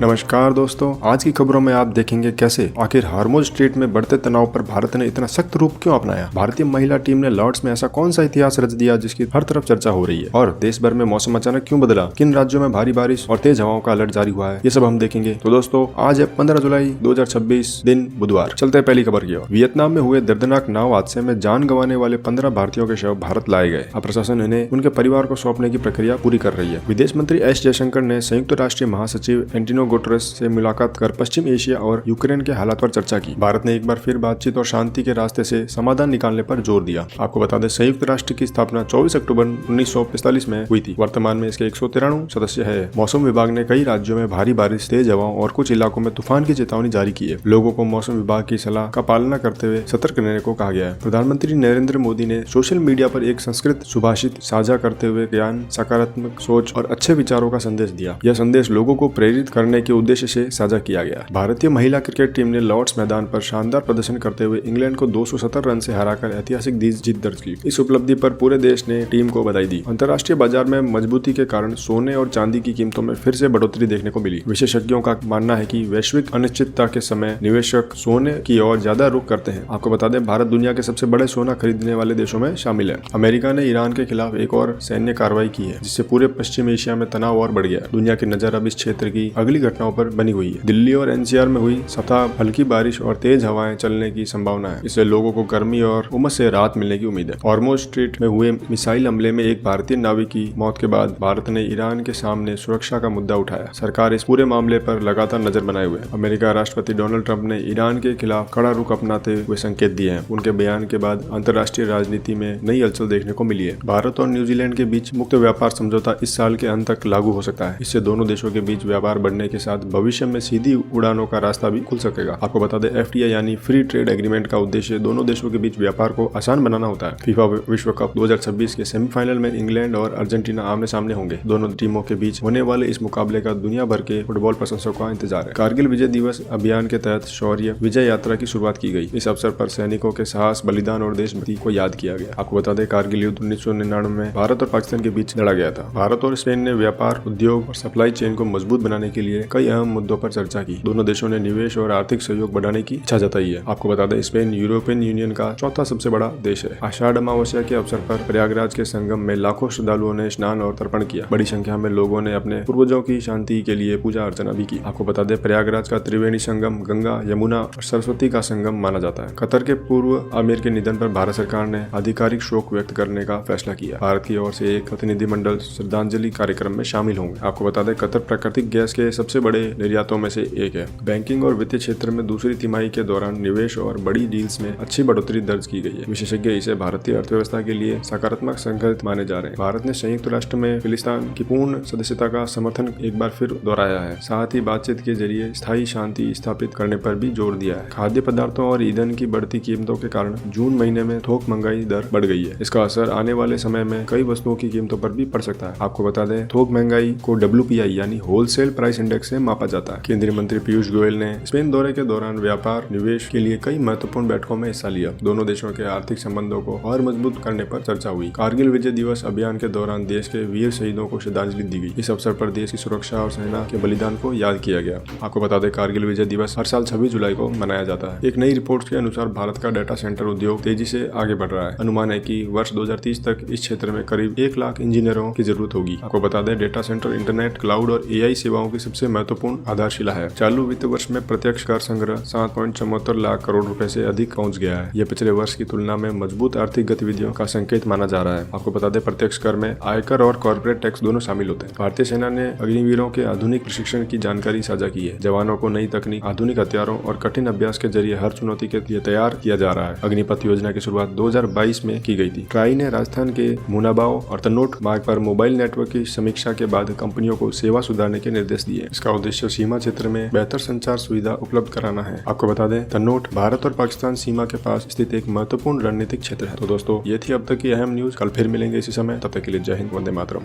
नमस्कार दोस्तों, आज की खबरों में आप देखेंगे कैसे आखिर हार्मुज स्ट्रेट में बढ़ते तनाव पर भारत ने इतना सख्त रूप क्यों अपनाया। भारतीय महिला टीम ने लॉर्ड्स में ऐसा कौन सा इतिहास रच दिया जिसकी हर तरफ चर्चा हो रही है, और देश भर में मौसम अचानक क्यों बदला, किन राज्यों में भारी बारिश और तेज हवाओं का अलर्ट जारी हुआ है, ये सब हम देखेंगे। तो दोस्तों, आज है 15 जुलाई 2026 दिन बुधवार। चलते हैं पहली खबर की ओर। वियतनाम में हुए दर्दनाक नाव हादसे में जान गंवाने वाले 15 भारतीयों के शव भारत लाए गए। अब प्रशासन इन्हें उनके परिवार को सौंपने की प्रक्रिया पूरी कर रही है। विदेश मंत्री एस जयशंकर ने संयुक्त राष्ट्र महासचिव एंटोनियो गुटेरेस से मुलाकात कर पश्चिम एशिया और यूक्रेन के हालात पर चर्चा की। भारत ने एक बार फिर बातचीत और शांति के रास्ते से समाधान निकालने पर जोर दिया। आपको बता दें, संयुक्त राष्ट्र की स्थापना 24 अक्टूबर 1945 में हुई थी। वर्तमान में इसके 193 सदस्य है। मौसम विभाग ने कई राज्यों में भारी बारिश, तेज हवाओं और कुछ इलाकों में तूफान की चेतावनी जारी की है। लोगों को मौसम विभाग की सलाह का पालना करते हुए सतर्क रहने को कहा गया है। प्रधानमंत्री नरेंद्र मोदी ने सोशल मीडिया पर एक संस्कृत सुभाषित साझा करते हुए ज्ञान, सकारात्मक सोच और अच्छे विचारों का संदेश दिया। यह संदेश लोगों को प्रेरित करने के उद्देश्य से साझा किया गया। भारतीय महिला क्रिकेट टीम ने लॉर्ड्स मैदान पर शानदार प्रदर्शन करते हुए इंग्लैंड को 270 रन से हराकर ऐतिहासिक जीत दर्ज की। इस उपलब्धि पर पूरे देश ने टीम को बधाई दी। अंतर्राष्ट्रीय बाजार में मजबूती के कारण सोने और चांदी की कीमतों में फिर से बढ़ोतरी देखने को मिली। विशेषज्ञों का मानना है कि वैश्विक अनिश्चितता के समय निवेशक सोने की ओर ज्यादा रुख करते हैं। आपको बता दें, भारत दुनिया के सबसे बड़े सोना खरीदने वाले देशों में शामिल है। अमेरिका ने ईरान के खिलाफ एक और सैन्य कार्रवाई की है, जिससे पूरे पश्चिम एशिया में तनाव और बढ़ गया। दुनिया की नजर अब इस क्षेत्र की अगली घटनाओं पर बनी हुई है। दिल्ली और एनसीआर में हुई सप्ताह हल्की बारिश और तेज हवाएं चलने की संभावना है। इससे लोगों को गर्मी और उमस से राहत मिलने की उम्मीद है। हार्मुज स्ट्रेट में हुए मिसाइल हमले में एक भारतीय नाविक की मौत के बाद भारत ने ईरान के सामने सुरक्षा का मुद्दा उठाया। सरकार इस पूरे मामले पर लगातार नजर बनाए हुए है। अमेरिका राष्ट्रपति डोनाल्ड ट्रंप ने ईरान के खिलाफ कड़ा रुख अपनाते हुए संकेत दिए हैं। उनके बयान के बाद अंतर्राष्ट्रीय राजनीति में नई हलचल देखने को मिली है। भारत और न्यूजीलैंड के बीच मुक्त व्यापार समझौता इस साल के अंत तक लागू हो सकता है। इससे दोनों देशों के बीच व्यापार बढ़ने के साथ भविष्य में सीधी उड़ानों का रास्ता भी खुल सकेगा। आपको बता दें, एफटीए यानी फ्री ट्रेड एग्रीमेंट का उद्देश्य दोनों देशों के बीच व्यापार को आसान बनाना होता है। फीफा विश्व कप 2026 के सेमीफाइनल में इंग्लैंड और अर्जेंटीना आमने सामने होंगे। दोनों टीमों के बीच होने वाले इस मुकाबले का दुनिया भर के फुटबॉल प्रशंसकों का इंतजार है। कारगिल विजय दिवस अभियान के तहत शौर्य विजय यात्रा की शुरुआत की गई। इस अवसर पर सैनिकों के साहस, बलिदान और देशभक्ति को याद किया गया। आपको बता दें, कारगिल युद्ध 1999 में भारत और पाकिस्तान के बीच लड़ा गया था। भारत और स्पेन ने व्यापार, उद्योग और सप्लाई चेन को मजबूत बनाने के लिए कई अहम मुद्दों पर चर्चा की। दोनों देशों ने निवेश और आर्थिक सहयोग बढ़ाने की इच्छा जताई है। आपको बता दें, स्पेन यूरोपियन यूनियन का चौथा सबसे बड़ा देश है। आषाढ़ अमावस्या के अवसर पर प्रयागराज के संगम में लाखों श्रद्धालुओं ने स्नान और तर्पण किया। बड़ी संख्या में लोगों ने अपने पूर्वजों की शांति के लिए पूजा अर्चना भी की। आपको बता दें, प्रयागराज का त्रिवेणी संगम गंगा, यमुना और सरस्वती का संगम माना जाता है। कतर के पूर्व अमीर के निधन पर भारत सरकार ने आधिकारिक शोक व्यक्त करने का फैसला किया। भारत की ओर से एक प्रतिनिधिमंडल श्रद्धांजलि कार्यक्रम में शामिल होंगे। आपको बता दें, कतर प्राकृतिक गैस के सबसे बड़े निर्यातों में से एक है। बैंकिंग और वित्तीय क्षेत्र में दूसरी तिमाही के दौरान निवेश और बड़ी डील्स में अच्छी बढ़ोतरी दर्ज की गई है। विशेषज्ञ इसे भारतीय अर्थव्यवस्था के लिए सकारात्मक संकेत माने जा रहे हैं। भारत ने संयुक्त राष्ट्र में फिलिस्तीन की पूर्ण सदस्यता का समर्थन एक बार फिर दोहराया है। साथ ही बातचीत के जरिए स्थायी शांति स्थापित करने पर भी जोर दिया है। खाद्य पदार्थों और ईंधन की बढ़ती कीमतों के कारण जून महीने में थोक महंगाई दर बढ़ गई है। इसका असर आने वाले समय में कई वस्तुओं की कीमतों पर भी पड़ सकता है। आपको बता दें, थोक महंगाई को WPI यानी होलसेल प्राइस इंडेक्स से मापा जाता है। केंद्रीय मंत्री पीयूष गोयल ने स्पेन दौरे के दौरान व्यापार, निवेश के लिए कई महत्वपूर्ण बैठकों में हिस्सा लिया। दोनों देशों के आर्थिक संबंधों को और मजबूत करने पर चर्चा हुई। कारगिल विजय दिवस अभियान के दौरान देश के वीर शहीदों को श्रद्धांजलि दी गई। इस अवसर पर देश की सुरक्षा और सेना के बलिदान को याद किया गया। आपको बता दें, कारगिल विजय दिवस हर साल 26 जुलाई को मनाया जाता है। एक नई रिपोर्ट के अनुसार भारत का डेटा सेंटर उद्योग तेजी से आगे बढ़ रहा है। अनुमान है कि वर्ष 2030 तक इस क्षेत्र में करीब 1 लाख इंजीनियरों की जरूरत होगी। आपको बता दें, डेटा सेंटर इंटरनेट, क्लाउड और AI सेवाओं की सबसे महत्वपूर्ण आधारशिला है। चालू वित्त वर्ष में प्रत्यक्ष कर संग्रह 7.74 लाख करोड़ रुपए से अधिक पहुंच गया है। यह पिछले वर्ष की तुलना में मजबूत आर्थिक गतिविधियों का संकेत माना जा रहा है। आपको बता दें, प्रत्यक्ष कर में आयकर और कॉर्पोरेट टैक्स दोनों शामिल होते हैं। भारतीय सेना ने अग्निवीरों के आधुनिक प्रशिक्षण की जानकारी साझा की है। जवानों को नई तकनीक, आधुनिक हथियारों और कठिन अभ्यास के जरिए हर चुनौती के लिए तैयार किया जा रहा है। अग्निपथ योजना की शुरुआत 2022 में की गई थी। ट्राई ने राजस्थान के मुनाबाव और तनोट मार्ग पर मोबाइल नेटवर्क की समीक्षा के बाद कंपनियों को सेवा सुधारने के निर्देश दिए। इसका उद्देश्य सीमा क्षेत्र में बेहतर संचार सुविधा उपलब्ध कराना है। आपको बता दें, तनोट भारत और पाकिस्तान सीमा के पास स्थित एक महत्वपूर्ण रणनीतिक क्षेत्र है। तो दोस्तों, ये थी अब तक की अहम न्यूज। कल फिर मिलेंगे इसी समय, तब तक के लिए जय हिंद, वंदे मातरम।